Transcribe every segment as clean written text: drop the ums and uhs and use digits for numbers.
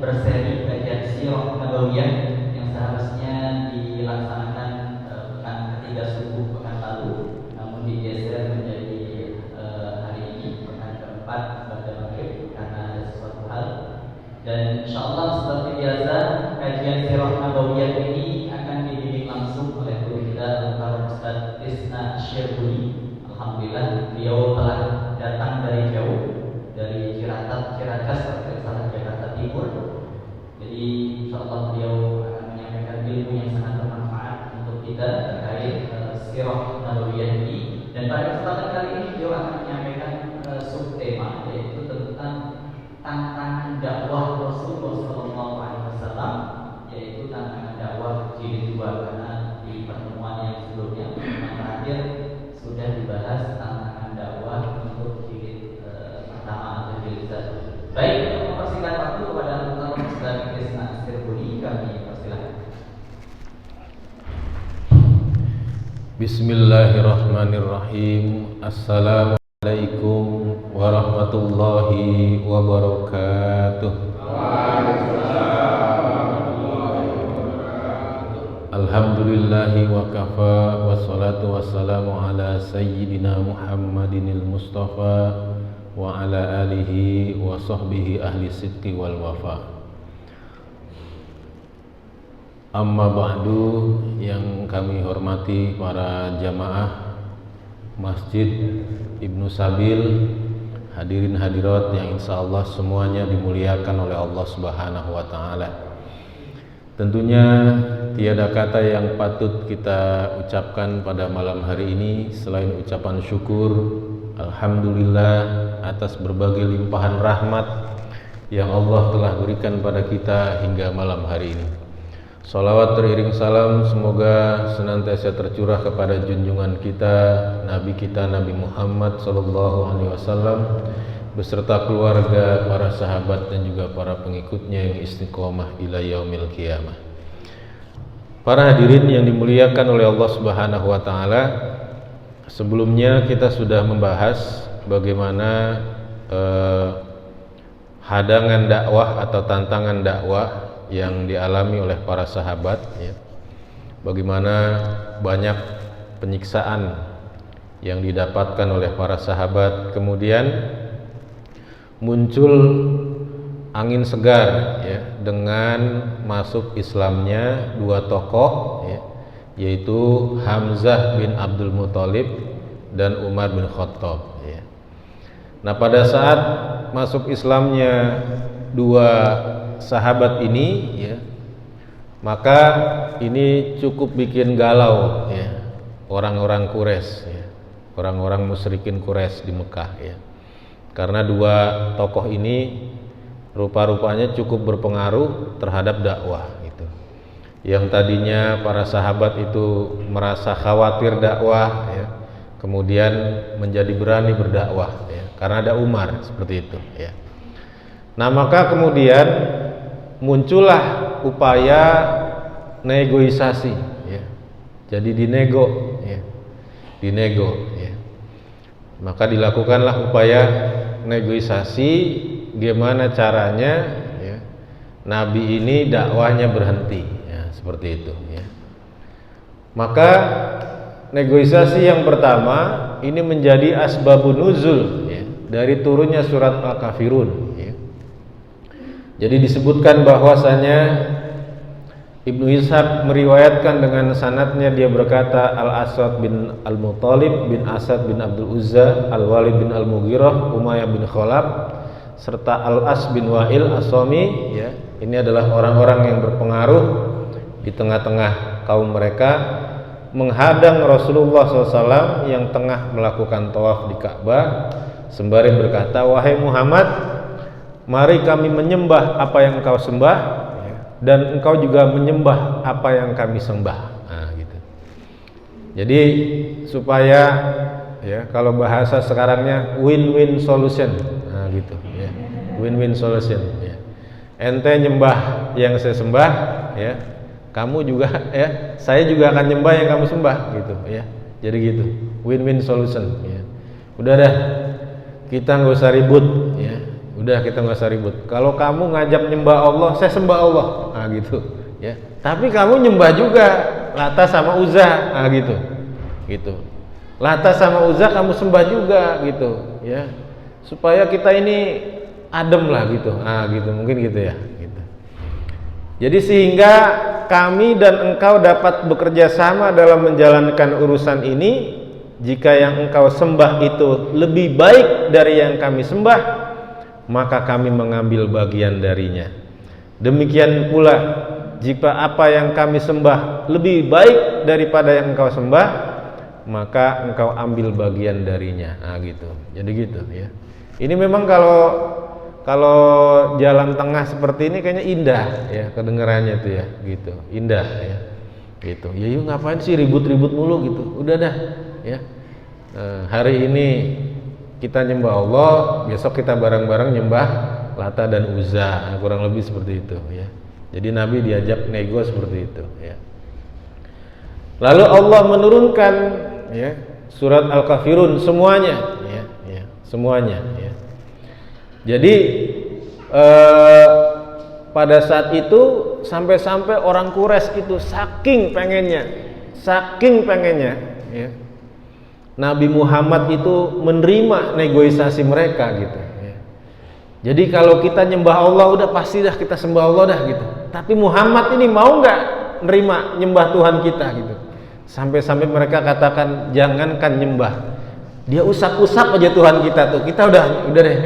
berseri kajian Sirah Nabawiyah yang seharusnya dilaksanakan pekan ketiga subuh pekan lalu, namun digeser menjadi hari ini pekan keempat pada maghrib karena ada sesuatu hal. Dan insyaallah seperti biasa kajian Sirah Nabawiyah ini akan dibimbing langsung oleh guru kita Ustaz Tisna Syirbuli. Alhamdulillah beliau telah datang dari jauh, dari Ciracas atau salah Jakarta Timur. Jadi insyaallah beliau akan menyampaikan ilmu yang sangat bermanfaat untuk kita terkait Sirah Nabawiyah ini. Dan pada kesempatan kali ini beliau akan menyampaikan subtema, yaitu tentang tantangan dakwah Rasulullah SAW, yaitu tantangan dakwah jilid 2. Karena di pertemuan yang sebelumnya yang terakhir sudah dibahas tantangan dakwah untuk jilid pertama atau jilid 1. Baik, untuk mempersingkat waktu kepada Ustaz Tisna Syirbuli, kami persilakan. Bismillahirrahmanirrahim. Assalamualaikum warahmatullahi wabarakatuh. Alhamdulillahi wa kafa, wassalatu wassalamu ala sayyidina Muhammadinil Mustafa wa ala alihi wa sahbihi ahli sidqi wal wafa. Amma ba'du, yang kami hormati para jamaah Masjid Ibnu Sabil, hadirin hadirat yang insyaallah semuanya dimuliakan oleh Allah Subhanahu wa taala. Tentunya tiada kata yang patut kita ucapkan pada malam hari ini selain ucapan syukur alhamdulillah atas berbagai limpahan rahmat yang Allah telah berikan pada kita hingga malam hari ini. Salawat teriring salam semoga senantiasa tercurah kepada junjungan kita Nabi Muhammad sallallahu alaihi wasallam beserta keluarga, para sahabat dan juga para pengikutnya yang istiqomah ila yaumil qiyamah. Para hadirin yang dimuliakan oleh Allah Subhanahu wa taala, sebelumnya kita sudah membahas bagaimana hadangan dakwah atau tantangan dakwah yang dialami oleh para sahabat, ya. Bagaimana banyak penyiksaan yang didapatkan oleh para sahabat, kemudian muncul angin segar, ya, dengan masuk Islamnya dua tokoh, ya, yaitu Hamzah bin Abdul Muthalib dan Umar bin Khattab, ya. Nah, pada saat masuk Islamnya dua sahabat ini, ya, maka ini cukup bikin galau, ya, orang-orang Quraisy, ya, orang-orang musyrikin Quraisy di Mekah, ya. Karena dua tokoh ini rupa-rupanya cukup berpengaruh terhadap dakwah gitu. Yang tadinya para sahabat itu merasa khawatir dakwah, ya, kemudian menjadi berani berdakwah, ya, karena ada Umar seperti itu, ya. Nah, maka kemudian muncullah upaya negosiasi, ya. Jadi dinego, ya. Maka dilakukanlah upaya negosiasi gimana caranya, ya, Nabi ini dakwahnya berhenti, ya, seperti itu, ya. Maka negosiasi yang pertama ini menjadi asbabun nuzul, ya, dari turunnya surat Al-Kafirun, ya. Jadi disebutkan bahwasanya Ibnu Ishaq meriwayatkan dengan sanadnya, dia berkata Al-Aswad bin Al-Muthalib bin Asad bin Abdul Uzza, Al-Walid bin Al-Mughirah, Umayyah bin Khalaf, serta Al-As bin Wa'il As-Sami, ya. Ini adalah orang-orang yang berpengaruh di tengah-tengah kaum mereka, menghadang Rasulullah SAW yang tengah melakukan tawaf di Ka'bah, sembari berkata, wahai Muhammad, mari kami menyembah apa yang engkau sembah, dan engkau juga menyembah apa yang kami sembah. Nah, gitu. Jadi supaya, ya, kalau bahasa sekarangnya win-win solution. Nah, gitu, ya. Win-win solution, ya. Ente nyembah yang saya sembah, ya. Kamu juga, ya, saya juga akan nyembah yang kamu sembah, gitu, ya. Jadi gitu, win-win solution, ya. Udah dah, kita nggak usah ribut, ya. Udah, kita nggak usah ribut. Kalau kamu ngajak nyembah Allah, saya sembah Allah. Nah gitu, ya. Tapi kamu nyembah juga Lata sama Uzza, nah gitu. Gitu. Lata sama Uzza kamu sembah juga gitu, ya. Supaya kita ini adem lah gitu. Ah gitu, mungkin gitu ya, gitu. Jadi sehingga kami dan engkau dapat bekerja sama dalam menjalankan urusan ini. Jika yang engkau sembah itu lebih baik dari yang kami sembah, maka kami mengambil bagian darinya. Demikian pula jika apa yang kami sembah lebih baik daripada yang engkau sembah, maka engkau ambil bagian darinya. Nah gitu. Jadi gitu ya. Ini memang kalau jalan tengah seperti ini kayaknya indah ya kedengarannya tuh ya, gitu. Indah ya. Gitu. Ya yuk ngapain sih ribut-ribut mulu gitu. Udah dah ya. Hari ini kita nyembah Allah, besok kita bareng-bareng nyembah Lata dan Uzza. Nah, kurang lebih seperti itu ya. Jadi Nabi diajak nego seperti itu ya. Lalu Allah menurunkan ya surat Al-Kafirun semuanya ya, semuanya ya. Jadi pada saat itu sampai-sampai orang Quraisy itu saking pengennya ya, Nabi Muhammad itu menerima negosiasi mereka gitu ya. Jadi kalau kita nyembah Allah udah pasti dah kita sembah Allah dah gitu. Tapi Muhammad ini mau nggak nerima nyembah Tuhan kita gitu. Sampai-sampai mereka katakan jangankan nyembah, dia usap-usap aja Tuhan kita tuh. Kita udah deh,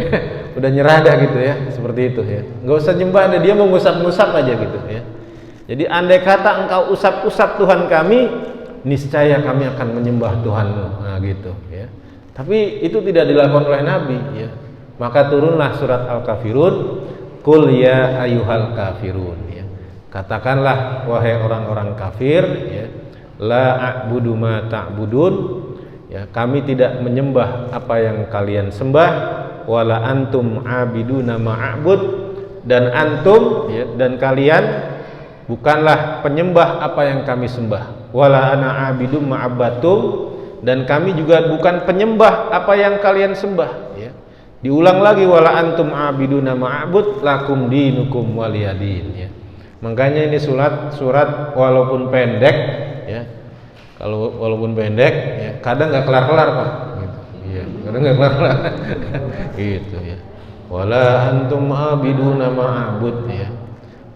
udah nyerah dah gitu ya, seperti itu ya. Nggak usah nyembah deh, dia mau ngusap-ngusap aja gitu ya. Jadi andai kata engkau usap-usap Tuhan kami, niscaya kami akan menyembah Tuhanmu. Nah gitu ya. Tapi itu tidak dilakukan oleh Nabi ya. Maka turunlah surat Al-Kafirun, Qul ya ayyuhal kafirun ya. Katakanlah wahai orang-orang kafir ya, la a'budu ma ta'budun ya, kami tidak menyembah apa yang kalian sembah, wala antum abiduna ma'abud, dan antum ya, dan kalian bukanlah penyembah apa yang kami sembah, wala ana abidum ma'abatum, dan kami juga bukan penyembah apa yang kalian sembah ya. Diulang lagi, wala antum abiduna ma'abud lakum dinukum waliyadin ya. Makanya ini surat walaupun pendek ya, kalau walaupun pendek ya, kadang nggak kelar-kelar Pak gitu. Iya, kadang nggak kelar-kelar gitu ya. Wala antum abiduna ma'abud ya,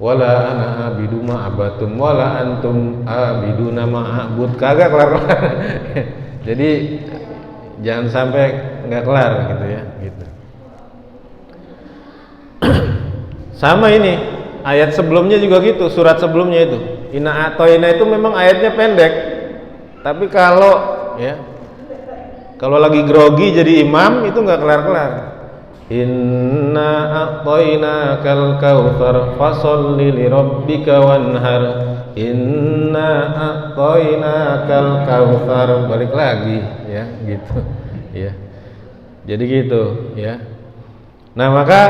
wala ana abidu ma'abatum, wala antum abiduna ma'abud, kagak kelar-kelar. Jadi jangan sampai nggak kelar gitu ya, gitu. Sama ini ayat sebelumnya juga gitu, surat sebelumnya itu Inna atoina itu memang ayatnya pendek, tapi kalau lagi grogi jadi imam itu nggak kelar-kelar. Inna atoina kal kautsar fasholli li rabbika wanhar, inna atoina kal kautsar, balik lagi ya gitu ya. Jadi gitu ya. Nah maka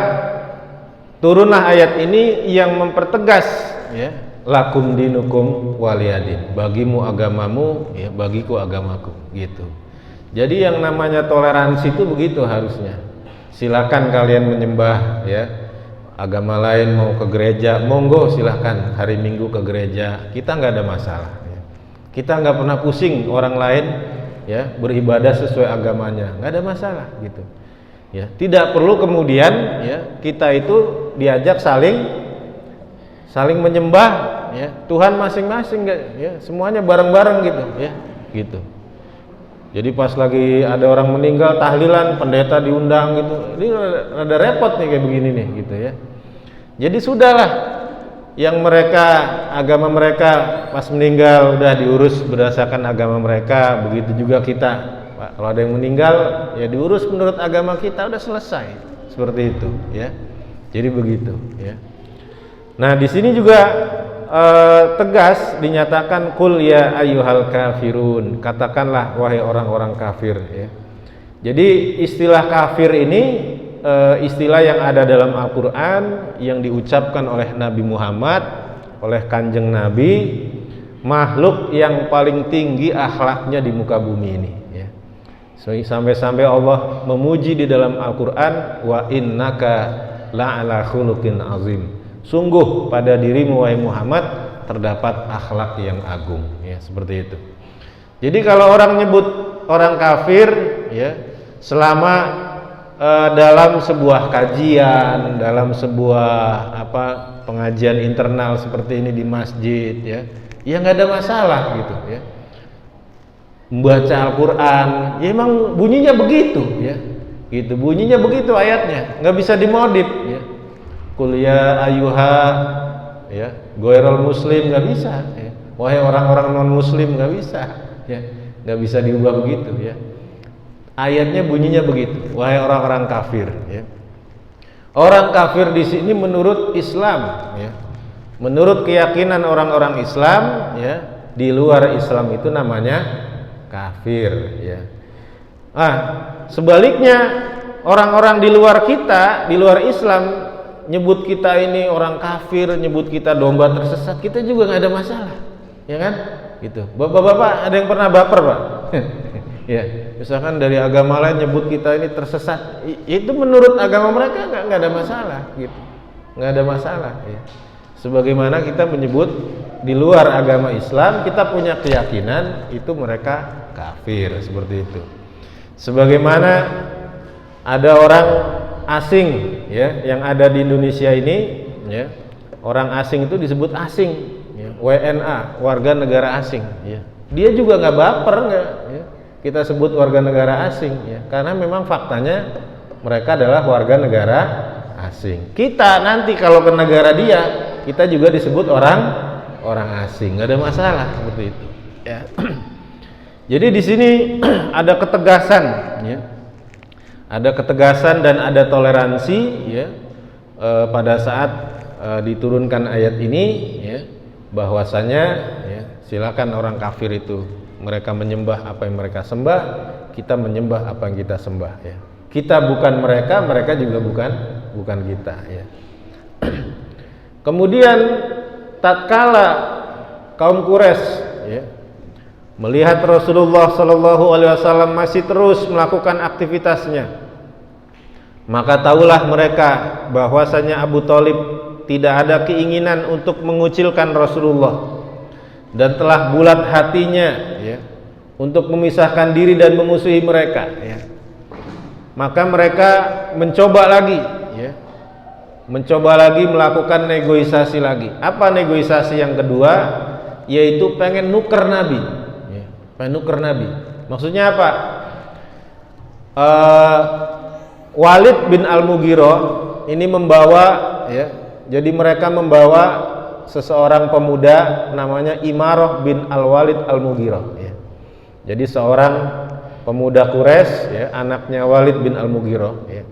turunlah ayat ini yang mempertegas ya, lakum dinukum waliyadin, bagimu agamamu ya, bagiku agamaku gitu. Jadi yang namanya toleransi itu begitu harusnya. Silakan kalian menyembah ya agama lain, mau ke gereja monggo, silahkan hari Minggu ke gereja, kita nggak ada masalah ya. Kita nggak pernah pusing orang lain ya beribadah sesuai agamanya, nggak ada masalah gitu ya. Tidak perlu kemudian ya kita itu diajak saling menyembah ya Tuhan masing-masing ya, semuanya bareng-bareng gitu ya gitu. Jadi pas lagi ada orang meninggal tahlilan, pendeta diundang gitu, ini rada repot nih kayak begini nih gitu ya. Jadi sudahlah, yang agama mereka pas meninggal udah diurus berdasarkan agama mereka, begitu juga kita. Kalau ada yang meninggal ya diurus menurut agama kita, udah selesai seperti itu ya. Jadi begitu ya. Nah di sini juga tegas dinyatakan qul ya ayyuhal kafirun, katakanlah wahai orang-orang kafir ya. Jadi istilah kafir ini istilah yang ada dalam Al-Qur'an yang diucapkan oleh Nabi Muhammad, oleh Kanjeng Nabi, makhluk yang paling tinggi akhlaknya di muka bumi ini ya. Sampai-sampai Allah memuji di dalam Al-Qur'an, wa innaka la'ala khuluqin azim. Sungguh pada dirimu wahai Muhammad terdapat akhlak yang agung, ya, seperti itu. Jadi kalau orang nyebut orang kafir, ya, selama dalam sebuah kajian, dalam sebuah pengajian internal seperti ini di masjid, ya nggak ada masalah gitu, ya. Membaca Al-Quran, ya emang bunyinya begitu, ya, gitu, bunyinya begitu ayatnya, nggak bisa dimodif, ya. Qul ya ayyuha, ya, ghairul muslim, nggak bisa, ya. Wahai orang-orang non muslim, nggak bisa, ya, nggak bisa diubah begitu, ya. Ayatnya bunyinya begitu, wahai orang-orang kafir, ya. Orang kafir di sini menurut Islam, ya, menurut keyakinan orang-orang Islam, ya, di luar Islam itu namanya kafir, ya. Sebaliknya orang-orang di luar kita, di luar Islam, nyebut kita ini orang kafir, nyebut kita domba tersesat, kita juga nggak ada masalah, ya kan? Gitu. Bapak-bapak ada yang pernah baper, Pak? Ya, misalkan dari agama lain nyebut kita ini tersesat, itu menurut agama mereka nggak ada masalah, gitu, nggak ada masalah, ya. Sebagaimana kita menyebut di luar agama Islam, kita punya keyakinan itu mereka kafir, seperti itu. Sebagaimana ada orang asing, ya, yang ada di Indonesia ini, ya, orang asing itu disebut asing, ya, WNA, warga negara asing, ya. Dia juga nggak baper, nggak, ya, kita sebut warga negara asing, ya, karena memang faktanya mereka adalah warga negara asing. Kita nanti kalau ke negara dia, kita juga disebut orang asing, nggak ada masalah seperti itu, ya. Jadi di sini ada ketegasan, ya, ada ketegasan dan ada toleransi, ya, pada saat diturunkan ayat ini, ya, bahwasanya, ya, silakan orang kafir itu mereka menyembah apa yang mereka sembah, kita menyembah apa yang kita sembah, ya. Kita bukan mereka, mereka juga bukan kita, ya. Kemudian tatkala kaum Quraisy, ya, melihat Rasulullah Shallallahu Alaihi Wasallam masih terus melakukan aktivitasnya, maka tahulah mereka bahwasanya Abu Thalib tidak ada keinginan untuk mengucilkan Rasulullah dan telah bulat hatinya, ya, untuk memisahkan diri dan memusuhi mereka, ya. Maka mereka mencoba lagi, ya, mencoba lagi melakukan negosiasi lagi. Apa negosiasi yang kedua? Yaitu pengen nuker Nabi, ya, pengen nuker Nabi. Maksudnya apa? Walid bin Al-Mughirah ini membawa, ya, jadi mereka membawa seseorang pemuda namanya Imarah bin Al-Walid Al-Mughirah, ya. Jadi seorang pemuda Quraisy, ya, anaknya Walid bin Al-Mughirah, ya.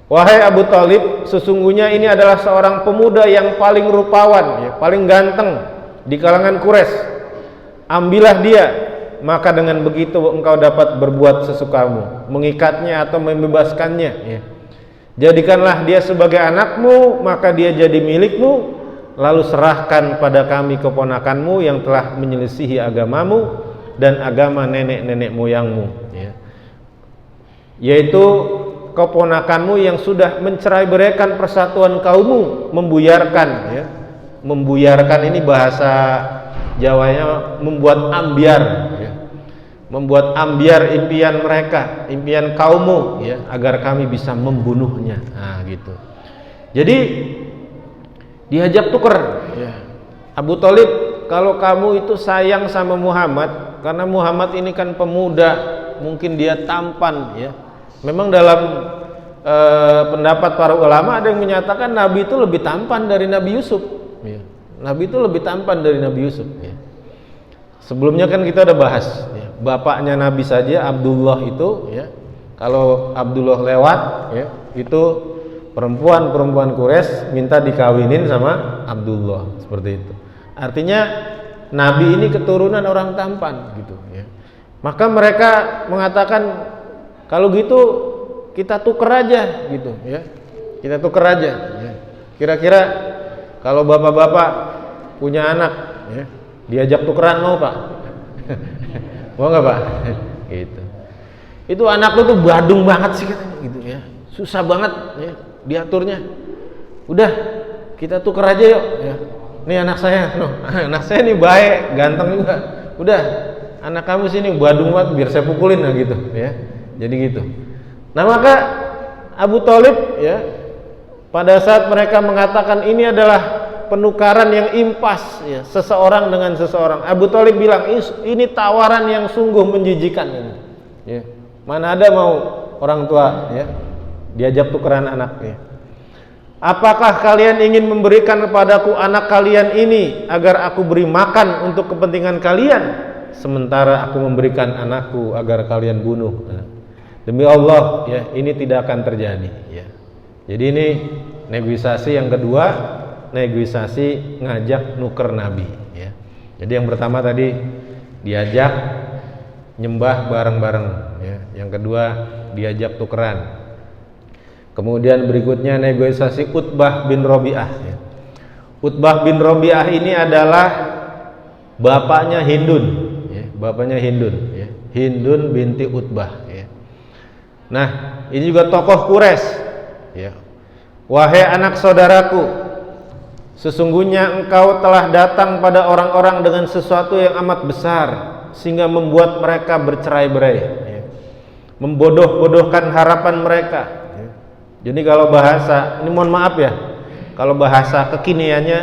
Wahai Abu Thalib, sesungguhnya ini adalah seorang pemuda yang paling rupawan, ya, paling ganteng di kalangan Quraisy. Ambillah dia, maka dengan begitu engkau dapat berbuat sesukamu, mengikatnya atau membebaskannya, ya. Jadikanlah dia sebagai anakmu, maka dia jadi milikmu, lalu serahkan pada kami keponakanmu yang telah menyelisihi agamamu dan agama nenek-nenek moyangmu, ya. Yaitu keponakanmu yang sudah mencerai-beraikan persatuan kaummu, membuyarkan, ya. Membuyarkan ini bahasa Jawanya membuat ambiar, ya. Membuat ambiar impian mereka, impian kaummu, ya, agar kami bisa membunuhnya. Nah, gitu. Jadi diajak tuker, ya. Abu Thalib, kalau kamu itu sayang sama Muhammad, karena Muhammad ini kan pemuda, mungkin dia tampan, ya. Memang dalam pendapat para ulama ada yang menyatakan Nabi itu lebih tampan dari Nabi Yusuf, ya. Nabi itu lebih tampan dari Nabi Yusuf, ya. Sebelumnya kan kita udah bahas, ya, bapaknya Nabi saja Abdullah itu, ya, kalau Abdullah lewat, ya, itu perempuan Quraisy minta dikawinin sama Abdullah, seperti itu. Artinya Nabi ini keturunan orang tampan, gitu, ya. Maka mereka mengatakan kalau gitu kita tuker aja, gitu, ya. Kita tuker aja, ya. Kira-kira kalau bapak-bapak punya anak, ya, diajak tukeran mau, Pak? Mau nggak, Pak? Gitu. Itu anak lu tuh badung banget sih katanya gitu ya. Susah banget ya diaturnya. Udah, kita tuker aja yuk ya. Nih anak saya, anak saya nih baik, ganteng juga. Udah, anak kamu sini badung banget biar saya pukulin lah gitu ya. Jadi gitu. Nah, maka Abu Thalib ya, pada saat mereka mengatakan ini adalah penukaran yang impas ya, seseorang dengan seseorang, Abu Thalib bilang ini tawaran yang sungguh menjijikan ini ya. Mana ada mau orang tua ya diajak tukeran anak ya. Apakah kalian ingin memberikan kepadaku anak kalian ini agar aku beri makan untuk kepentingan kalian, sementara aku memberikan anakku agar kalian bunuh? Nah, demi Allah ya, ini tidak akan terjadi ya. Jadi ini negosiasi yang kedua, negosiasi ngajak nuker Nabi ya. Jadi yang pertama tadi diajak nyembah bareng-bareng ya. Yang kedua diajak tukeran. Kemudian berikutnya negosiasi Utbah bin Rabi'ah ya. Utbah bin Rabi'ah ini adalah bapaknya Hindun ya. Bapaknya Hindun ya. Hindun binti Utbah ya. Nah, ini juga tokoh Quraisy ya. Wahai anak saudaraku, sesungguhnya engkau telah datang pada orang-orang dengan sesuatu yang amat besar sehingga membuat mereka bercerai-berai ya. Membodoh-bodohkan harapan mereka ya. Jadi kalau bahasa, ini mohon maaf ya, kalau bahasa kekiniannya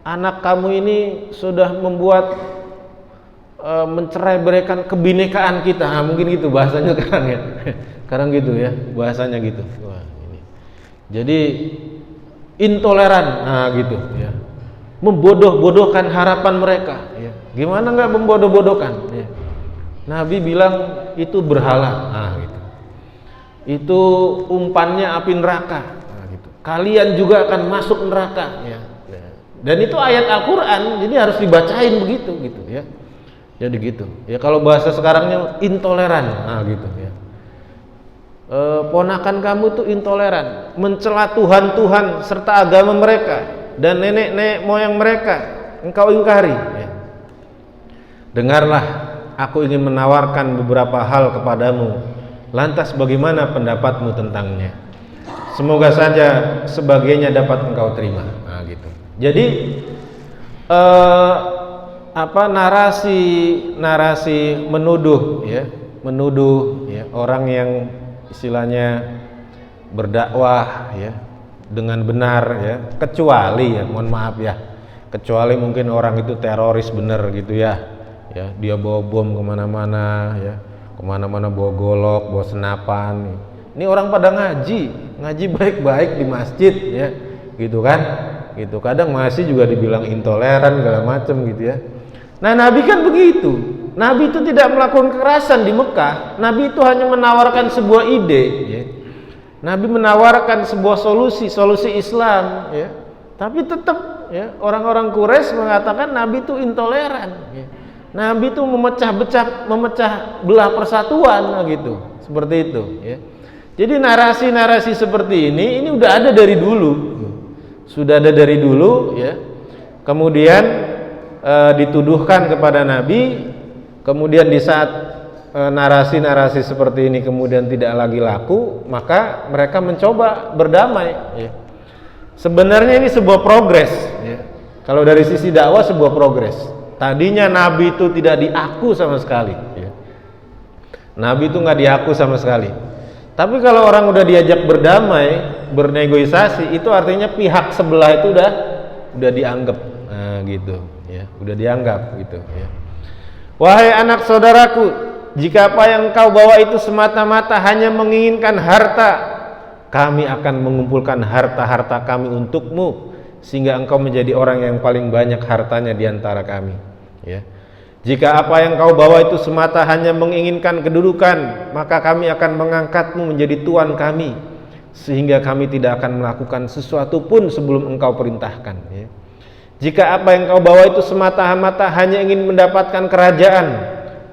anak kamu ini sudah membuat mencerai-beraikan kebinekaan kita. Nah, mungkin gitu bahasanya sekarang ya. Sekarang gitu ya, bahasanya gitu. Wah, ini. Jadi intoleran, nah gitu ya. Membodoh-bodohkan harapan mereka ya. Gimana nggak membodoh-bodohkan ya. Nabi bilang itu berhala, nah gitu. Itu umpannya api neraka, nah gitu. Kalian juga akan masuk neraka ya. Dan itu ayat Al-Qur'an, jadi harus dibacain begitu gitu ya. Jadi gitu. Ya kalau bahasa sekarangnya intoleran, nah gitu ya. Ponakan kamu tuh intoleran, mencela Tuhan-Tuhan serta agama mereka dan nenek-nenek moyang mereka, engkau ingkari ya. Dengarlah, aku ingin menawarkan beberapa hal kepadamu, lantas bagaimana pendapatmu tentangnya? Semoga saja sebagainya dapat engkau terima. Nah gitu. Jadi narasi menuduh ya, orang yang istilahnya berdakwah ya dengan benar ya, kecuali ya, mohon maaf ya, kecuali mungkin orang itu teroris bener gitu ya, dia bawa bom kemana-mana ya, kemana-mana bawa golok, bawa senapan. Ini orang pada ngaji baik-baik di masjid ya, gitu kan, gitu. Kadang masih juga dibilang intoleran segala macam gitu ya. Nah, Nabi kan begitu. Nabi itu tidak melakukan kekerasan di Mekah. Nabi itu hanya menawarkan sebuah ide ya. Nabi menawarkan sebuah solusi Islam ya. Tapi tetap ya, orang-orang Quraisy mengatakan Nabi itu intoleran ya. Nabi itu memecah belah persatuan gitu. Seperti itu ya. Jadi narasi-narasi seperti ini udah ada dari dulu. Sudah ada dari dulu ya. Kemudian dituduhkan kepada Nabi. Kemudian di saat narasi-narasi seperti ini kemudian tidak lagi laku, maka mereka mencoba berdamai ya. Sebenarnya ini sebuah progres ya. Kalau dari sisi dakwah sebuah progres. Tadinya Nabi itu tidak diaku sama sekali ya. Nabi itu nggak diaku sama sekali. Tapi kalau orang udah diajak berdamai, bernegosiasi, itu artinya pihak sebelah itu udah dianggap, nah gitu ya, udah dianggap gitu ya. Wahai anak saudaraku, jika apa yang kau bawa itu semata-mata hanya menginginkan harta, kami akan mengumpulkan harta-harta kami untukmu, sehingga engkau menjadi orang yang paling banyak hartanya di antara kami ya. Jika apa yang kau bawa itu semata hanya menginginkan kedudukan, maka kami akan mengangkatmu menjadi tuan kami, sehingga kami tidak akan melakukan sesuatu pun sebelum engkau perintahkan ya. Jika apa yang kau bawa itu semata-mata hanya ingin mendapatkan kerajaan,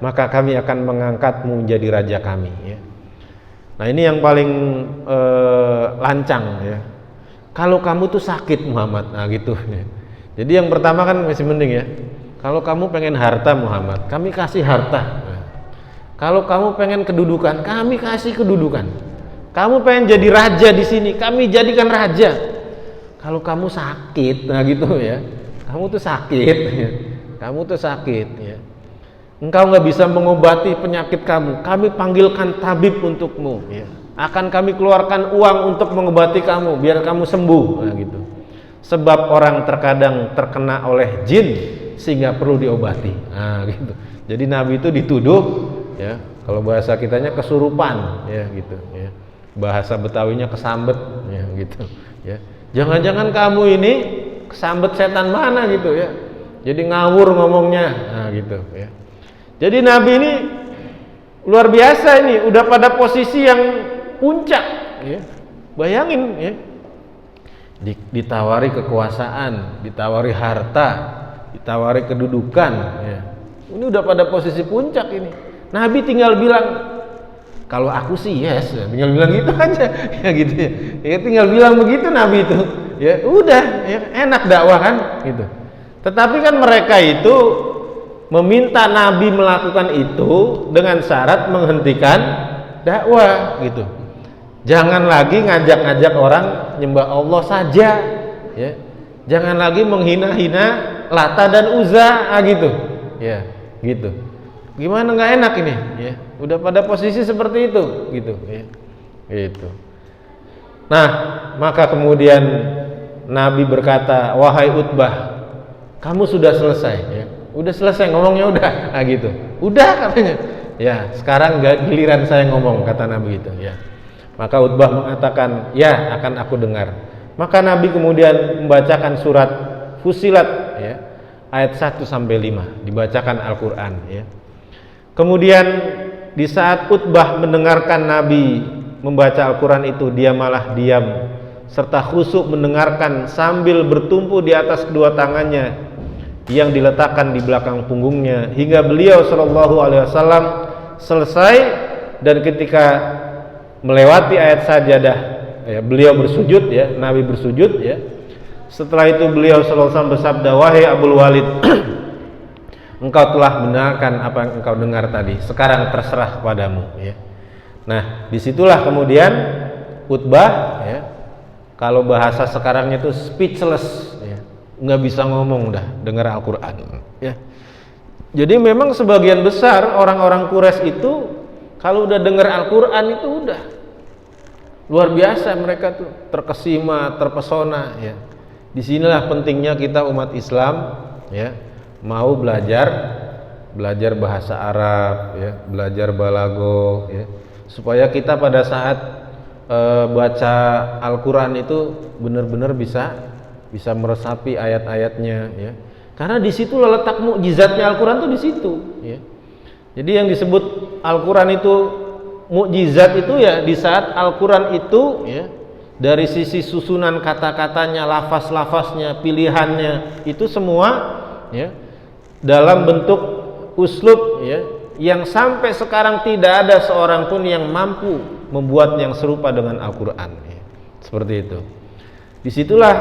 maka kami akan mengangkatmu menjadi raja kami ya. Nah, ini yang paling lancang ya. Kalau kamu tuh sakit Muhammad, nah gitu ya. Jadi yang pertama kan masih mending ya. Kalau kamu pengen harta Muhammad, kami kasih harta. Kalau kamu pengen kedudukan, kami kasih kedudukan. Kamu pengen jadi raja di sini, kami jadikan raja. Kalau kamu sakit, nah gitu ya. Kamu tuh sakit, ya. Kamu tuh sakit, ya. Engkau nggak bisa mengobati penyakit kamu, kami panggilkan tabib untukmu, ya. Akan kami keluarkan uang untuk mengobati kamu, biar kamu sembuh, nah gitu. Sebab orang terkadang terkena oleh jin sehingga perlu diobati, nah gitu. Jadi Nabi itu dituduh, ya. Kalau bahasa kitanya kesurupan, ya gitu, ya. Bahasa Betawinya kesambet, ya gitu, ya. Jangan-jangan kamu ini kesambet setan mana gitu, ya. Jadi ngawur ngomongnya, nah gitu, ya. Jadi Nabi ini luar biasa ini, udah pada posisi yang puncak, ya. Bayangin, ya. Ditawari kekuasaan, ditawari harta, ditawari kedudukan, ya. Ini udah pada posisi puncak ini. Nabi tinggal bilang, kalau aku sih yes, tinggal bilang gitu aja, ya gitu ya. Ya tinggal bilang begitu Nabi itu, ya udah, ya, enak dakwah kan, gitu. Tetapi kan mereka itu meminta Nabi melakukan itu dengan syarat menghentikan dakwah, gitu. Jangan lagi ngajak-ngajak orang nyembah Allah saja, ya. Jangan lagi menghina-hina Lata dan Uzza, gitu, ya, gitu. Gimana nggak enak ini, ya. Udah pada posisi seperti itu, gitu, ya. Gitu. Nah, maka kemudian Nabi berkata, wahai Utbah, kamu sudah selesai, ya. Udah selesai ngomongnya udah, nah gitu. Udah katanya. Ya, sekarang giliran saya ngomong, kata Nabi itu, ya. Maka Utbah mengatakan, ya akan aku dengar. Maka Nabi kemudian membacakan surat Fussilat, ya, ayat 1 sampai 5, dibacakan Al-Qur'an, ya. Kemudian di saat Utbah mendengarkan Nabi membaca Al-Quran itu, dia malah diam serta khusyuk mendengarkan sambil bertumpu di atas kedua tangannya yang diletakkan di belakang punggungnya hingga beliau Shallallahu Alaihi Wasallam selesai, dan ketika melewati ayat sajadah, ya, beliau bersujud, ya, Nabi bersujud, ya. Setelah itu beliau Shallallahu Alaihi Wasallam bersabda, wahai Abul Walid, engkau telah mendengarkan apa yang engkau dengar tadi. Sekarang terserah kepadamu, ya. Nah, disitulah kemudian Utbah, ya, kalau bahasa sekarangnya itu speechless, ya, nggak bisa ngomong dah dengar Al-Quran, ya. Jadi memang sebagian besar orang-orang Quraisy itu kalau udah dengar Al-Quran itu udah luar biasa, mereka tuh terkesima, terpesona, ya. Disinilah pentingnya kita umat Islam, ya, mau belajar bahasa Arab, ya, belajar balaghah, ya, supaya kita pada saat baca Al-Quran itu benar-benar bisa meresapi ayat-ayatnya, ya. Karena di situ letak mukjizatnya Al-Quran tuh di situ, ya. Jadi yang disebut Al-Quran itu mukjizat itu ya di saat Al-Quran itu, ya, dari sisi susunan kata-katanya, lafaz-lafaznya, pilihannya itu semua, ya, dalam bentuk uslub, ya, yang sampai sekarang tidak ada seorang pun yang mampu membuat yang serupa dengan Al-Quran, ya. Seperti itu. Disitulah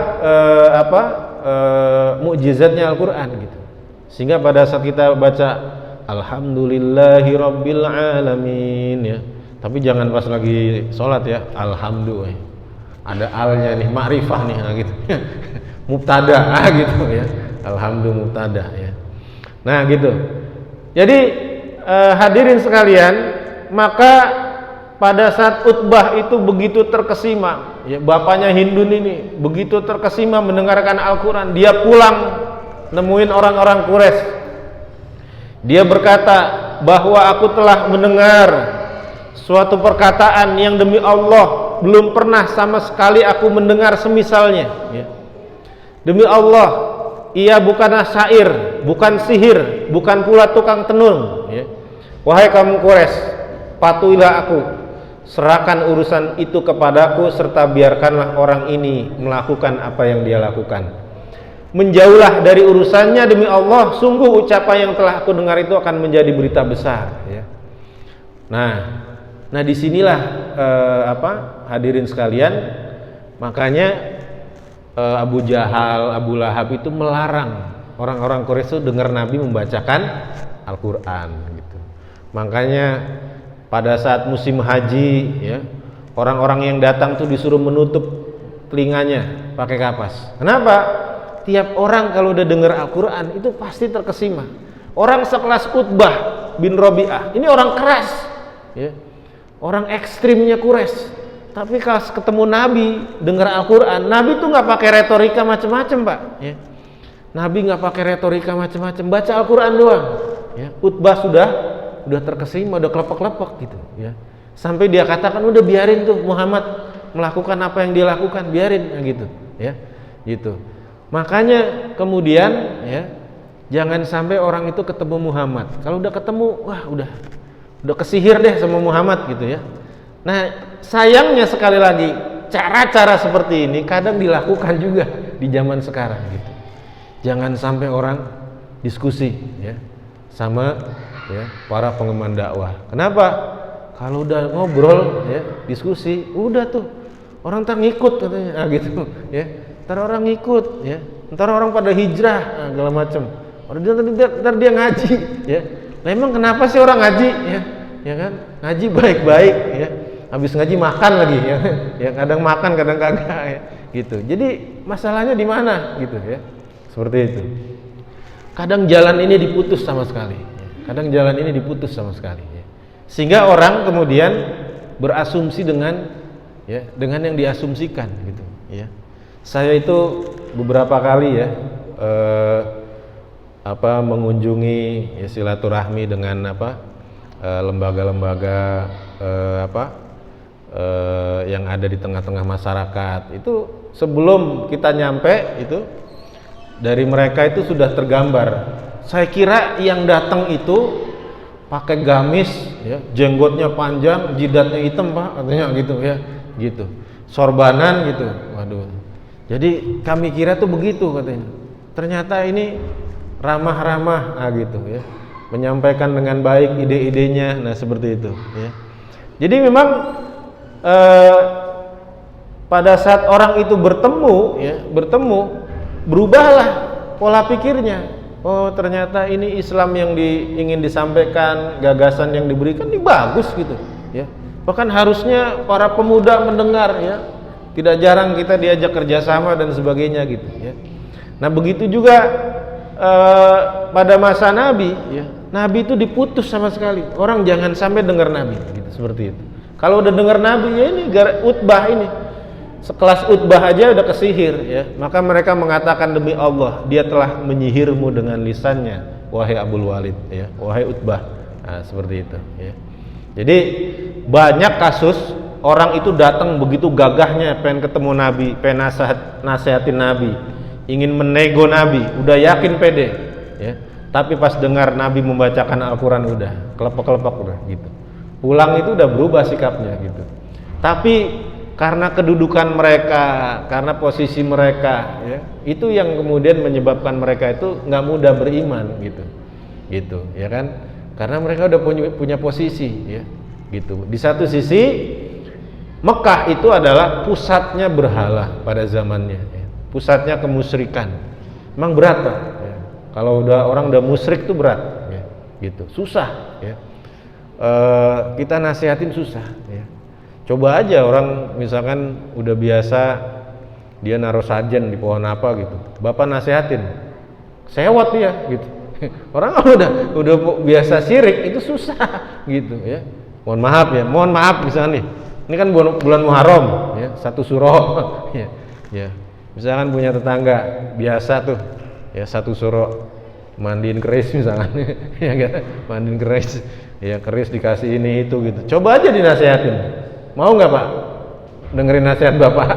mukjizatnya Al-Quran, gitu. Sehingga pada saat kita baca Alhamdulillahirabbil alamin, ya, tapi jangan pas lagi sholat, ya, alhamdulillah, ada alnya nih, ma'rifah nih, nah gitu. Mubtada, gitu, ya. Alhamdulillah mubtada, ya. Nah gitu. Jadi hadirin sekalian, maka pada saat Utbah itu begitu terkesima, ya, bapaknya Hindun ini begitu terkesima mendengarkan Al-Quran, dia pulang nemuin orang-orang Quraisy. Dia berkata bahwa aku telah mendengar suatu perkataan yang demi Allah belum pernah sama sekali aku mendengar semisalnya, ya. Demi Allah, ia bukanlah syair, bukan sihir, bukan pula tukang tenun, ya. Wahai kaum Quraisy, patuhilah aku, serahkan urusan itu kepadaku, serta biarkanlah orang ini melakukan apa yang dia lakukan. Menjauhlah dari urusannya, demi Allah, sungguh ucapan yang telah aku dengar itu akan menjadi berita besar, ya. Nah disinilah hadirin sekalian, makanya Abu Jahal, Abu Lahab itu melarang orang-orang Quraisy itu dengar Nabi membacakan Al-Quran gitu. Makanya pada saat musim haji ya, orang-orang yang datang tuh disuruh menutup telinganya pakai kapas. Kenapa? Tiap orang kalau udah dengar Al-Quran itu pasti terkesima. Orang sekelas Utbah bin Rabi'ah, ini orang keras ya, orang ekstrimnya Quraisy. Tapi kalau ketemu Nabi dengar Al-Quran, Nabi tuh nggak pakai retorika macam-macam, Pak ya. Nabi nggak pakai retorika macam-macam, baca Al-Quran doang ya. Utbah sudah terkesima, udah kelepek-kelepek gitu ya, sampai dia katakan udah biarin tuh Muhammad melakukan apa yang dia lakukan, biarin gitu ya, gitu. Makanya kemudian ya, jangan sampai orang itu ketemu Muhammad, kalau udah ketemu wah udah kesihir deh sama Muhammad gitu ya. Nah sayangnya sekali lagi cara-cara seperti ini kadang dilakukan juga di zaman sekarang gitu. Jangan sampai orang diskusi ya sama ya para pengemban dakwah. Kenapa? Kalau udah ngobrol ya, diskusi, udah tuh orang ntar ngikut katanya, nah, gitu ya. Ntar orang ngikut ya, ntar orang pada hijrah, nah, segala macam. Ntar dia ngaji ya. Nah emang kenapa sih orang ngaji ya? Ya kan? Ngaji baik-baik ya. Habis ngaji makan lagi ya. Ya kadang makan kadang kagak ya. Gitu. Jadi masalahnya di mana gitu ya. Seperti itu. Kadang jalan ini diputus sama sekali. Kadang jalan ini diputus sama sekali ya. Sehingga orang kemudian berasumsi dengan ya, dengan yang diasumsikan gitu ya. Saya itu beberapa kali ya mengunjungi ya, silaturahmi dengan lembaga-lembaga yang ada di tengah-tengah masyarakat. Itu sebelum kita nyampe itu dari mereka itu sudah tergambar. Saya kira yang datang itu pakai gamis ya, jenggotnya panjang, jidatnya hitam, Pak, katanya gitu ya, gitu. Sorbanan gitu. Waduh. Jadi kami kira tuh begitu katanya. Ternyata ini ramah-ramah gitu ya. Menyampaikan dengan baik ide-idenya, nah seperti itu ya. Jadi memang pada saat orang itu bertemu berubahlah pola pikirnya. Oh ternyata ini Islam yang ingin disampaikan, gagasan yang diberikan ini bagus gitu ya. Bahkan harusnya para pemuda mendengar ya. Tidak jarang kita diajak kerjasama dan sebagainya gitu ya. Nah begitu juga pada masa Nabi ya, Nabi itu diputus sama sekali. Orang jangan sampai dengar Nabi gitu, seperti itu. Kalau udah dengar Nabi ya ini Utbah ini, sekelas Utbah aja udah kesihir ya. Maka mereka mengatakan demi Allah, dia telah menyihirmu dengan lisannya, wahai Abul Walid ya, wahai Utbah. Nah, seperti itu ya. Jadi banyak kasus orang itu datang begitu gagahnya pengen ketemu Nabi, pengen nasihatin Nabi, ingin menego Nabi, udah yakin pede ya. Tapi pas dengar Nabi membacakan Al-Quran udah kelepek-kelepek udah gitu. Pulang itu udah berubah sikapnya gitu. Tapi karena kedudukan mereka, karena posisi mereka ya, itu yang kemudian menyebabkan mereka itu nggak mudah beriman gitu ya kan, karena mereka udah punya posisi ya gitu. Di satu sisi Mekah itu adalah pusatnya berhala pada zamannya ya. Pusatnya kemusyrikan. Memang berat Pak ya. Kalau orang udah musyrik itu berat ya. Gitu, susah ya. Kita nasihatin susah ya. Coba aja orang misalkan udah biasa dia naruh sajen di pohon apa gitu, Bapak nasihatin sewot dia gitu. Orang udah biasa syirik itu susah gitu ya. Mohon maaf misalnya nih, ini kan bulan Muharram ya, satu suro ya, ya. Misalkan punya tetangga biasa tuh ya, satu suro mandiin keris misalkan ya kan, mandiin keris ya, keris dikasih ini itu gitu. Coba aja dinasehatin, mau nggak Pak dengerin nasihat Bapak?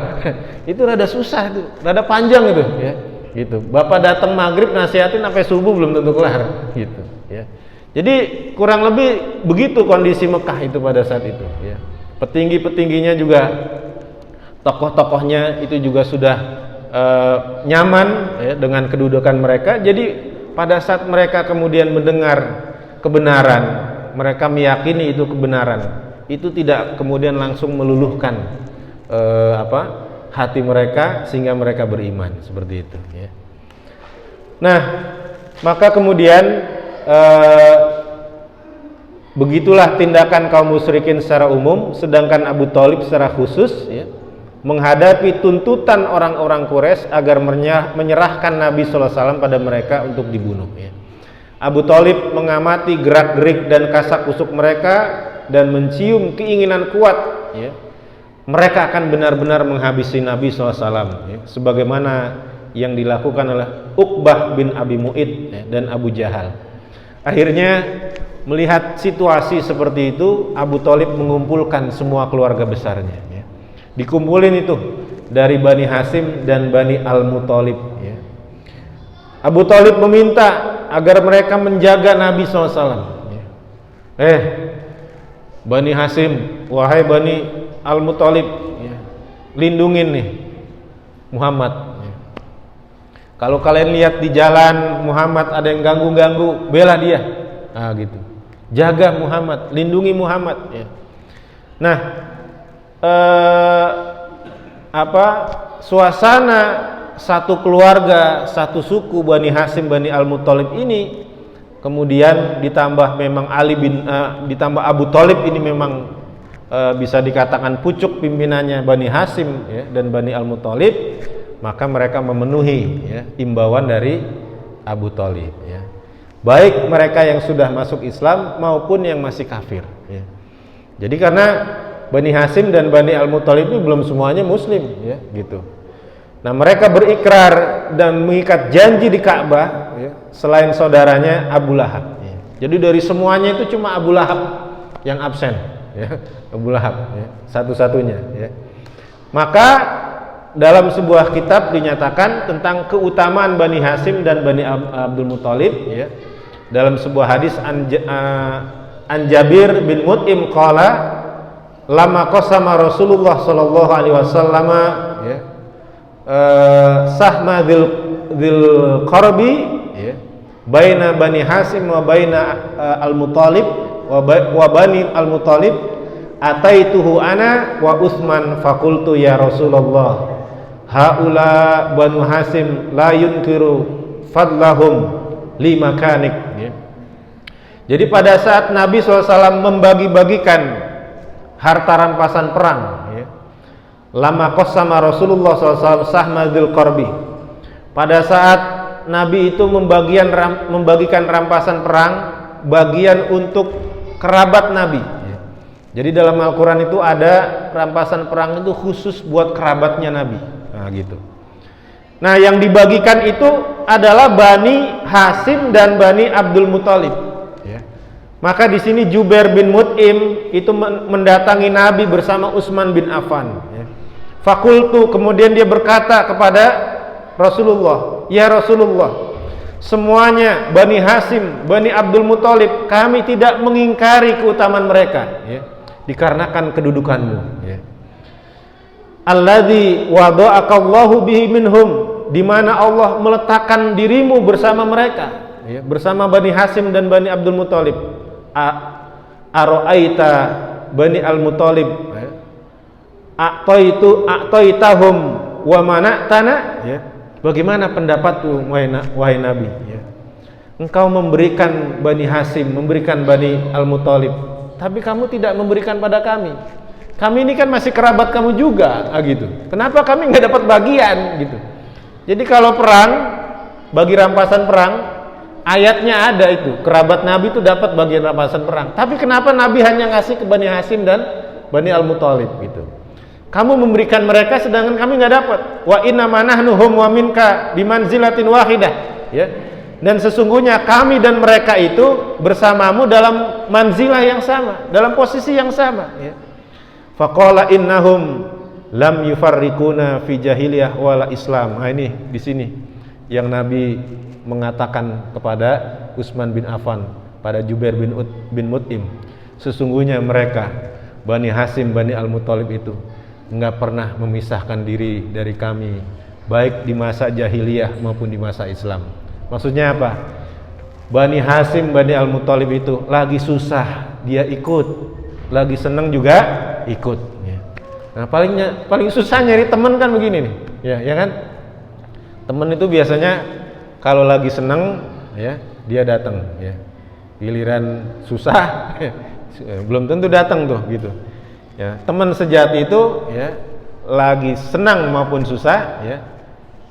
Itu rada susah itu, rada panjang itu ya gitu. Bapak datang maghrib nasihatin sampai subuh belum tentu kelar gitu ya. Jadi kurang lebih begitu kondisi Mekah itu pada saat itu ya. Petinggi-petingginya juga, tokoh-tokohnya itu juga sudah nyaman ya, dengan kedudukan mereka. Jadi pada saat mereka kemudian mendengar kebenaran, mereka meyakini itu kebenaran, itu tidak kemudian langsung meluluhkan hati mereka sehingga mereka beriman, seperti itu ya. Nah, maka kemudian begitulah tindakan kaum musyrikin secara umum, sedangkan Abu Thalib secara khusus ya, menghadapi tuntutan orang-orang Quraisy agar menyerahkan Nabi SAW pada mereka untuk dibunuh ya. Abu Thalib mengamati gerak-gerik dan kasak-kusuk mereka dan mencium keinginan kuat ya, mereka akan benar-benar menghabisi Nabi SAW ya, sebagaimana yang dilakukan oleh Uqbah bin Abi Mu'id ya, dan Abu Jahal. Akhirnya melihat situasi seperti itu, Abu Thalib mengumpulkan semua keluarga besarnya ya. Dikumpulin itu dari Bani Hasyim dan Bani Al-Muthalib ya. Abu Thalib meminta agar mereka menjaga Nabi SAW ya. Bani Hasyim, wahai Bani Al-Muthalib ya, lindungin nih Muhammad ya. Kalau kalian lihat di jalan Muhammad ada yang ganggu-ganggu, bela dia. Nah gitu, jaga Muhammad, lindungi Muhammad ya. Nah, suasana satu keluarga, satu suku Bani Hasyim, Bani Al-Muthalib ini, kemudian ditambah memang ditambah Abu Thalib ini memang bisa dikatakan pucuk pimpinannya Bani Hasyim ya, dan Bani Al-Muthalib, maka mereka memenuhi ya, imbauan dari Abu Thalib ya. Baik mereka yang sudah masuk Islam maupun yang masih kafir ya. Jadi karena Bani Hasyim dan Bani Al-Muthalib ini belum semuanya muslim ya, gitu. Nah, mereka berikrar dan mengikat janji di Ka'bah ya, selain saudaranya Abu Lahab ya. Jadi dari semuanya itu cuma Abu Lahab yang absen ya. Abu Lahab ya, satu-satunya ya. Maka dalam sebuah kitab dinyatakan tentang keutamaan Bani Hasyim dan Bani Abdul Muthalib ya. Dalam sebuah hadis an Jabir bin Mut'im qala lama qasama Rasulullah sallallahu alaihi wasallam ya, sahma dzil qarbi ya, baina Bani Hasyim wa baina Al-Muthalib wa Bani Al-Muthalib, ataituhu ana wa Utsman faqultu ya Rasulullah haula Banu Hasyim la yunkiru fadlahum li makanik ya. Jadi pada saat Nabi SAW membagi-bagikan harta rampasan perang ya, lama qasama Rasulullah SAW sahma dzil qarbi, pada saat Nabi itu membagikan rampasan perang bagian untuk kerabat Nabi ya. Jadi dalam Al-Quran itu ada rampasan perang itu khusus buat kerabatnya Nabi. Nah gitu. Nah yang dibagikan itu adalah Bani Hasyim dan Bani Abdul Muthalib ya. Maka di sini Jubair bin Mut'im itu mendatangi Nabi bersama Utsman bin Affan ya. Fakultu, kemudian dia berkata kepada Rasulullah, ya Rasulullah, semuanya Bani Hasyim, Bani Abdul Muthalib, kami tidak mengingkari keutamaan mereka ya, dikarenakan kedudukanmu ya. Alladzi wada'akallahu bihi minhum, di mana Allah meletakkan dirimu bersama mereka ya, bersama Bani Hasyim dan Bani Abdul Muthalib. Ara'aita Bani Al-Muthalib ya, a'taitahum wa mana'tana ya. Bagaimana pendapatmu wahai Nabi ya? Engkau memberikan Bani Hasyim, memberikan Bani Al-Muthalib, tapi kamu tidak memberikan pada kami. Kami ini kan masih kerabat kamu juga gitu. Kenapa kami nggak dapat bagian gitu? Jadi kalau perang, bagi rampasan perang, ayatnya ada itu, kerabat Nabi itu dapat bagian rampasan perang. Tapi kenapa Nabi hanya ngasih ke Bani Hasyim dan Bani Al-Muthalib gitu? Kamu memberikan mereka sedangkan kami nggak dapat. Wa inna manahnu hum wa minka bimanzilatin wahidah ya. Dan sesungguhnya kami dan mereka itu bersamamu dalam manzilah yang sama, dalam posisi yang sama ya. Faqala innahum lam yufarriquna fi jahiliyah wala Islam. Nah ini di sini yang Nabi mengatakan kepada Utsman bin Affan, pada Jubair bin Mut'im, sesungguhnya mereka Bani Hasyim, Bani Al-Muthalib itu enggak pernah memisahkan diri dari kami, baik di masa jahiliyah maupun di masa Islam. Maksudnya apa? Bani Hasyim, Bani Al-Muthalib itu lagi susah dia ikut, lagi seneng juga ikut ya. Nah paling susah nyari teman kan begini nih ya kan, teman itu biasanya kalau lagi seneng ya dia datang ya. Giliran susah belum tentu datang tuh gitu. Ya, teman sejati itu ya lagi senang maupun susah ya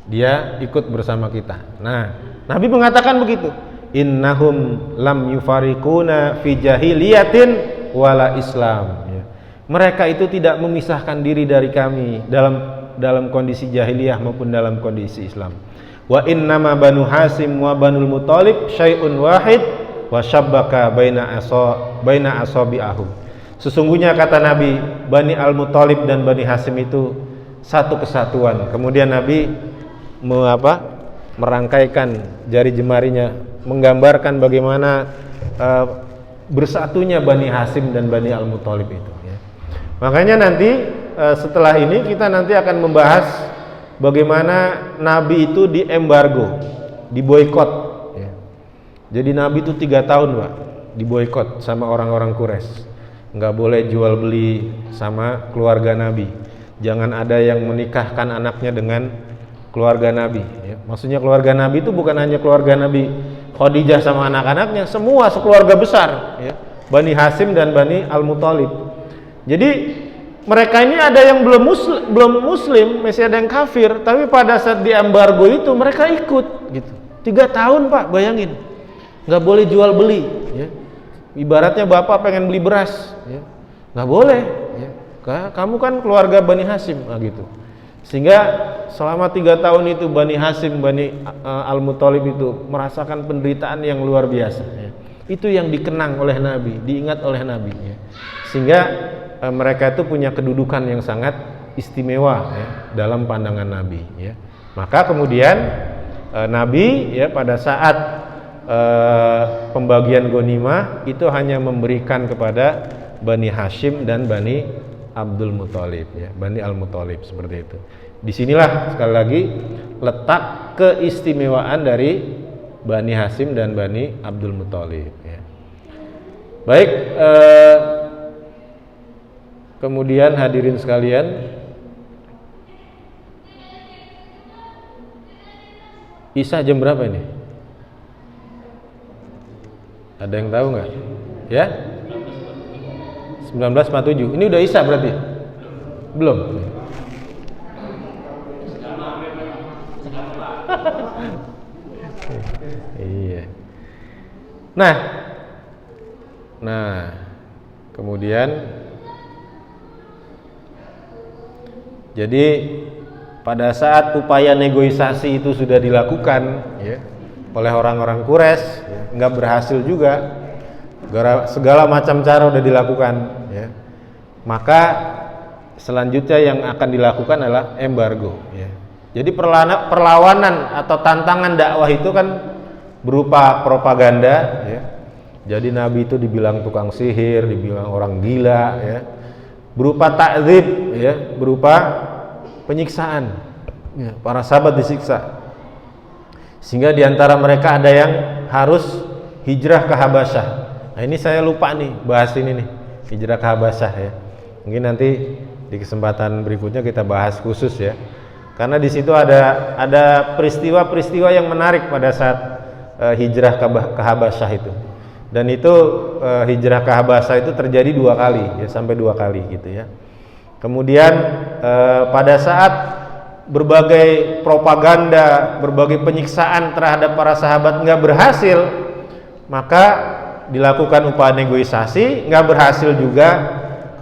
dia ikut bersama kita. Nah, Nabi mengatakan begitu. Innahum lam yufariquna fi jahiliyatin wala Islam. Ya. Mereka itu tidak memisahkan diri dari kami dalam kondisi jahiliyah maupun dalam kondisi Islam. Wa innama Banu Hasim wa Banul Muthalib syai'un wahid wa syabbaka baina asabi'ahum. Sesungguhnya kata Nabi, Bani Al-Muthalib dan Bani Hasim itu satu kesatuan. Kemudian Nabi merangkaikan jari jemarinya, menggambarkan bagaimana bersatunya Bani Hasim dan Bani Al-Muthalib itu ya. Makanya nanti setelah ini kita nanti akan membahas bagaimana Nabi itu diembargo, diboikot ya. Jadi Nabi itu 3 tahun Pak diboikot sama orang-orang Quraisy. Nggak boleh jual beli sama keluarga Nabi. Jangan ada yang menikahkan anaknya dengan keluarga Nabi ya. Maksudnya keluarga Nabi itu bukan hanya keluarga Nabi Khadijah sama anak-anaknya, semua sekeluarga besar ya. Bani Hasim dan Bani Al-Muthalib. Jadi mereka ini ada yang belum muslim, masih ada yang kafir, tapi pada saat diembargo itu mereka ikut gitu. 3 tahun Pak, bayangin. Nggak boleh jual beli ya. Ibaratnya bapak pengen beli beras ya. Nggak boleh ya. Kamu kan keluarga Bani Hasim gitu. Sehingga selama 3 tahun itu Bani Hasim, Bani Al-Muthalib itu merasakan penderitaan yang luar biasa ya. Itu yang dikenang oleh Nabi, diingat oleh Nabi ya. Sehingga mereka itu punya kedudukan yang sangat istimewa ya, dalam pandangan Nabi ya. Maka kemudian Nabi ya pada saat pembagian ghanimah itu hanya memberikan kepada Bani Hashim dan Bani Abdul Muthalib ya, Bani Al-Muthalib seperti itu. Disinilah sekali lagi letak keistimewaan dari Bani Hashim dan Bani Abdul Muthalib ya. Baik, kemudian hadirin sekalian, Isya jam berapa ini? Ada yang tahu nggak? Ya? 19.47. Ini udah Isya berarti? Belum? Iya. Nah, kemudian jadi pada saat upaya negosiasi itu sudah dilakukan ya, oleh orang-orang Quraisy ya, nggak berhasil juga, segala macam cara udah dilakukan ya. Maka selanjutnya yang akan dilakukan adalah embargo ya. Jadi perlawanan atau tantangan dakwah itu kan berupa propaganda ya. Jadi Nabi itu dibilang tukang sihir, dibilang orang gila ya. Berupa ta'dzib ya, berupa penyiksaan ya, para sahabat disiksa. Sehingga diantara mereka ada yang harus hijrah ke Habasyah. Nah ini saya lupa nih bahas ini nih, hijrah ke Habasyah ya. Mungkin nanti di kesempatan berikutnya kita bahas khusus ya. Karena di situ ada peristiwa-peristiwa yang menarik pada saat hijrah ke Habasyah itu. Dan itu hijrah ke Habasyah itu terjadi 2 kali ya, sampai 2 kali gitu ya. Kemudian pada saat berbagai propaganda, berbagai penyiksaan terhadap para sahabat nggak berhasil, maka dilakukan upaya negosiasi, nggak berhasil juga.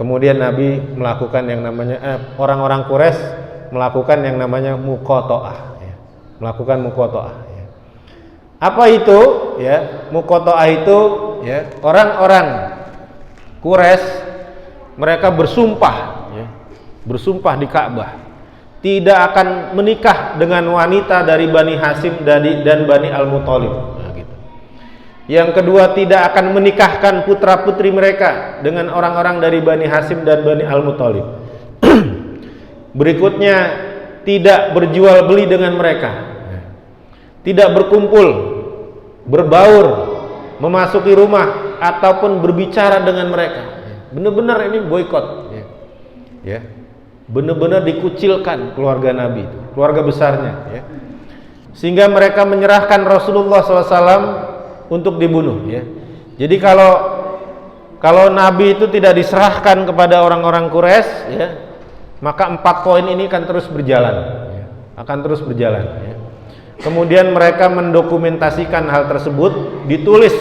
Kemudian Nabi melakukan yang namanya orang-orang Quraisy melakukan yang namanya muqata'ah ya. Melakukan muqata'ah ya. Apa itu ya? Muqata'ah itu ya, orang-orang Quraisy mereka bersumpah ya, bersumpah di Ka'bah tidak akan menikah dengan wanita dari Bani Hasim dan Bani Al-Muthalib. Nah, gitu. Yang kedua, tidak akan menikahkan putra-putri mereka dengan orang-orang dari Bani Hasim dan Bani Al-Muthalib. Berikutnya, tidak berjual beli dengan mereka. Tidak berkumpul, berbaur, memasuki rumah ataupun berbicara dengan mereka. Benar-benar ini boikot. Ya. Benar-benar dikucilkan keluarga Nabi itu, keluarga besarnya ya. sehingga mereka menyerahkan Rasulullah SAW untuk dibunuh, ya. Jadi kalau Nabi itu tidak diserahkan kepada orang-orang Quraisy, ya, maka 4 poin ini akan terus berjalan, ya. Akan terus berjalan, ya. Kemudian mereka mendokumentasikan hal tersebut, ditulis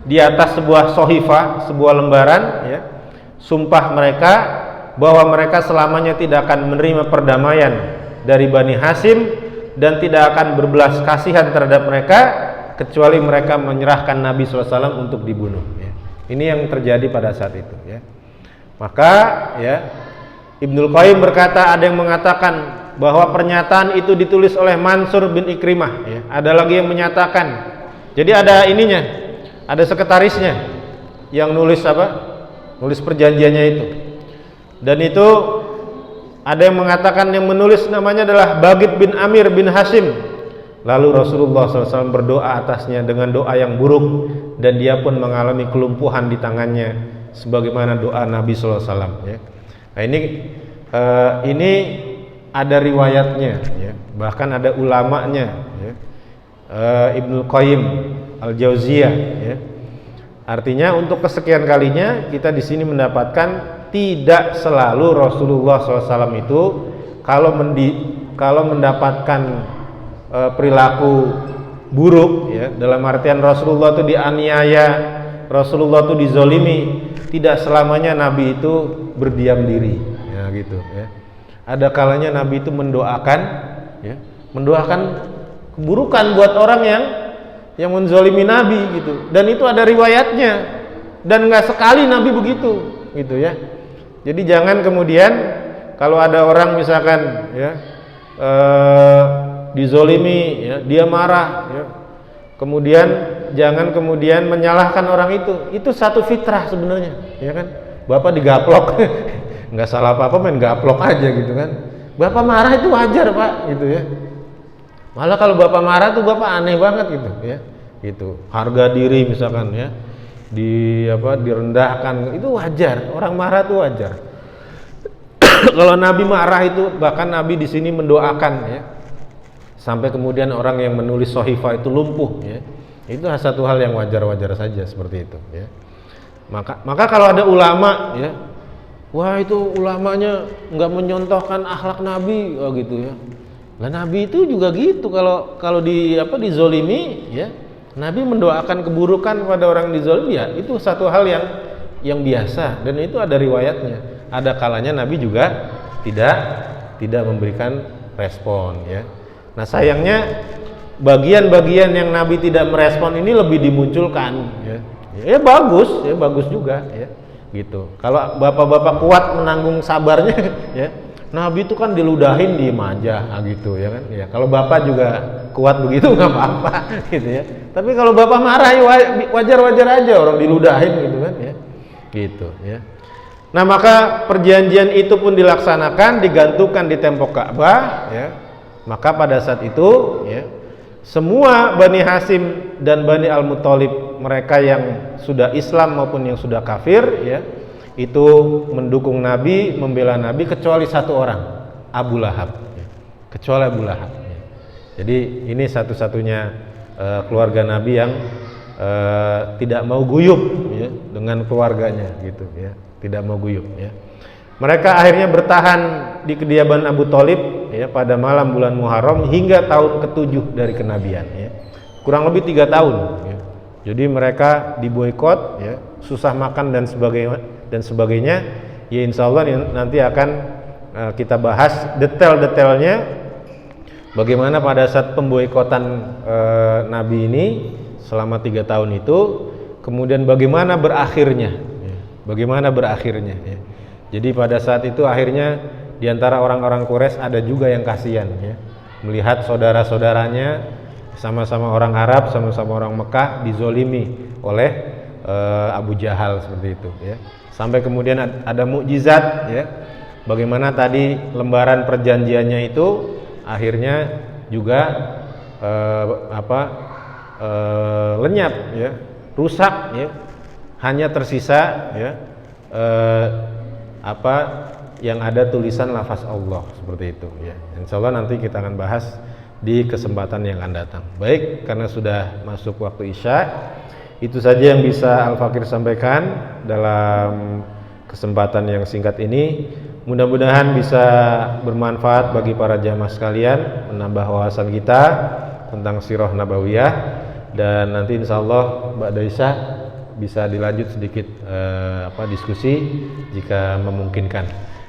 di atas sebuah sohifah, sebuah lembaran, ya, sumpah mereka bahwa mereka selamanya tidak akan menerima perdamaian dari Bani Hashim dan tidak akan berbelas kasihan terhadap mereka kecuali mereka menyerahkan Nabi SAW untuk dibunuh, ya. Ini yang terjadi pada saat itu, ya. Maka, ya, Ibnul Qayyim berkata, ada yang mengatakan bahwa pernyataan itu ditulis oleh Mansur bin Ikrimah, ya. Ada lagi yang menyatakan, jadi ada ininya, ada sekretarisnya yang nulis nulis perjanjiannya itu. Dan itu ada yang mengatakan yang menulis namanya adalah Bagid bin Amir bin Hashim. Lalu Rasulullah SAW berdoa atasnya dengan doa yang buruk, dan dia pun mengalami kelumpuhan di tangannya sebagaimana doa Nabi SAW, ya. Nah, ini ada riwayatnya, ya. Bahkan ada ulamanya, ya. Ibnul Qayyim Al-Jauziyah, ya. Artinya untuk kesekian kalinya kita di sini mendapatkan tidak selalu Rasulullah SAW itu kalau mendapatkan perilaku buruk, ya, dalam artian Rasulullah itu dianiaya, Rasulullah itu dizolimi, tidak selamanya Nabi itu berdiam diri, ya, gitu, ya. Ada kalanya Nabi itu mendoakan, ya, mendoakan keburukan buat orang yang menzolimi Nabi, gitu. Dan itu ada riwayatnya, dan nggak sekali Nabi begitu, gitu, ya. Jadi jangan kemudian kalau ada orang misalkan, ya, dizolimi, ya, dia marah, ya, kemudian jangan kemudian menyalahkan orang itu satu fitrah sebenarnya, ya kan. Bapak digaplok nggak salah apa-apa, main gaplok aja, gitu kan. Bapak marah itu wajar, Pak, gitu, ya. Malah kalau bapak marah tuh bapak aneh banget, gitu, ya, gitu. Harga diri misalkan, ya, direndahkan, itu wajar. Orang marah itu wajar. Kalau Nabi marah itu, bahkan Nabi di sini mendoakan, ya, sampai kemudian orang yang menulis sohifah itu lumpuh, ya. Itu satu hal yang wajar-wajar saja seperti itu, ya. Maka kalau ada ulama, ya, wah itu ulamanya nggak menyontohkan akhlak Nabi, oh, gitu, ya. Lah Nabi itu juga gitu, kalau dizolimi, ya, Nabi mendoakan keburukan pada orang dizolimi, ya, itu satu hal yang biasa, dan itu ada riwayatnya. Ada kalanya Nabi juga tidak memberikan respon, ya. Nah, sayangnya bagian-bagian yang Nabi tidak merespon ini lebih dimunculkan, ya. Ya bagus juga, ya, gitu. Kalau bapak-bapak kuat menanggung sabarnya, ya, Nabi itu kan diludahin diem aja, gitu, ya kan. Ya, kalau bapak juga kuat begitu nggak apa-apa, gitu, ya. Tapi kalau bapak marah, ya wajar-wajar aja orang diludahin, gitu kan, ya, gitu, ya. Nah, maka perjanjian itu pun dilaksanakan, digantungkan di tembok Ka'bah, ya. Maka pada saat itu, ya, semua Bani Hashim dan Bani Al-Muttalib, mereka yang sudah Islam maupun yang sudah kafir, ya, itu mendukung Nabi, membela Nabi, kecuali satu orang, Abu Lahab, ya. Kecuali Abu Lahab, ya. Jadi ini satu-satunya keluarga Nabi yang tidak mau guyub, ya, dengan keluarganya, gitu, ya. Tidak mau guyub, ya. Mereka akhirnya bertahan di kediaman Abu Thalib, ya, pada malam bulan Muharram hingga tahun ke-7 dari kenabian, ya. Kurang lebih 3 tahun, ya. Jadi mereka diboikot, ya, susah makan dan sebagainya. Ya, insya Allah nanti akan kita bahas detail-detailnya bagaimana pada saat pemboikotan Nabi ini selama 3 tahun itu, kemudian bagaimana berakhirnya, ya. Bagaimana berakhirnya, ya. Jadi pada saat itu akhirnya diantara orang-orang Quraisy ada juga yang kasihan, ya, melihat saudara-saudaranya sama-sama orang Arab, sama-sama orang Mekah dizolimi oleh Abu Jahal seperti itu, ya. Sampai kemudian ada mukjizat, ya, bagaimana tadi lembaran perjanjiannya itu akhirnya juga lenyap, ya, rusak, ya, hanya tersisa, ya, yang ada tulisan lafaz Allah seperti itu, ya. Insya Allah nanti kita akan bahas di kesempatan yang akan datang. Baik, karena sudah masuk waktu Isya, itu saja yang bisa Al-Fakir sampaikan dalam kesempatan yang singkat ini. Mudah-mudahan bisa bermanfaat bagi para jamaah sekalian, menambah wawasan kita tentang sirah nabawiyah, dan nanti insyaallah Mbak Daisah bisa dilanjut sedikit diskusi jika memungkinkan.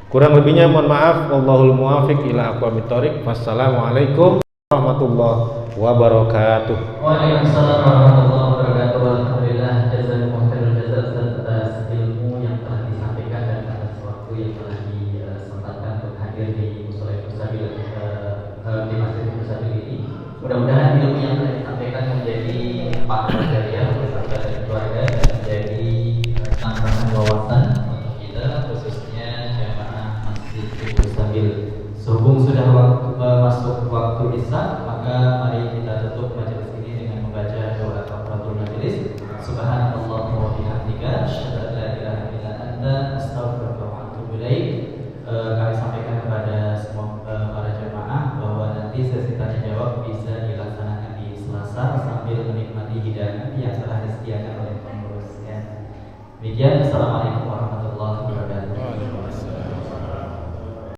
Kurang lebihnya mohon maaf. Wallahul muwaffiq ila aqwamit thoriq. Wassalamualaikum warahmatullahi wabarakatuh. Waalaikumsalam warahmatullahi wabarakatuh. Alhamdulillah, jazakumullah khairan jazaa atas ilmu yang telah disampaikan dan atas waktu yang telah disempatkan untuk hadir di Mushola Musabil di Masjid Musabil ini. Mudah-mudahan ilmu yang telah disampaikan menjadi pahala jariah beserta dari keluarga dan menjadi tambahan wawasan untuk kita, khususnya jamaah Masjid Musabil. Sehubung sudah masuk waktu Isya, maka mari kita tutup majelis ini dengan membaca doa kafaratul majelis. Subhanallah wa bihamdika, asyhadu an la ilaha illa anta, astaghfiruka wa atubu ilaik. Kami sampaikan kepada semua para jemaah bahwa nanti sesi tanya jawab bisa dilaksanakan di Selasa sambil menikmati hidangan yang telah disediakan oleh pengurus. Demikian, assalamualaikum warahmatullahi wabarakatuh.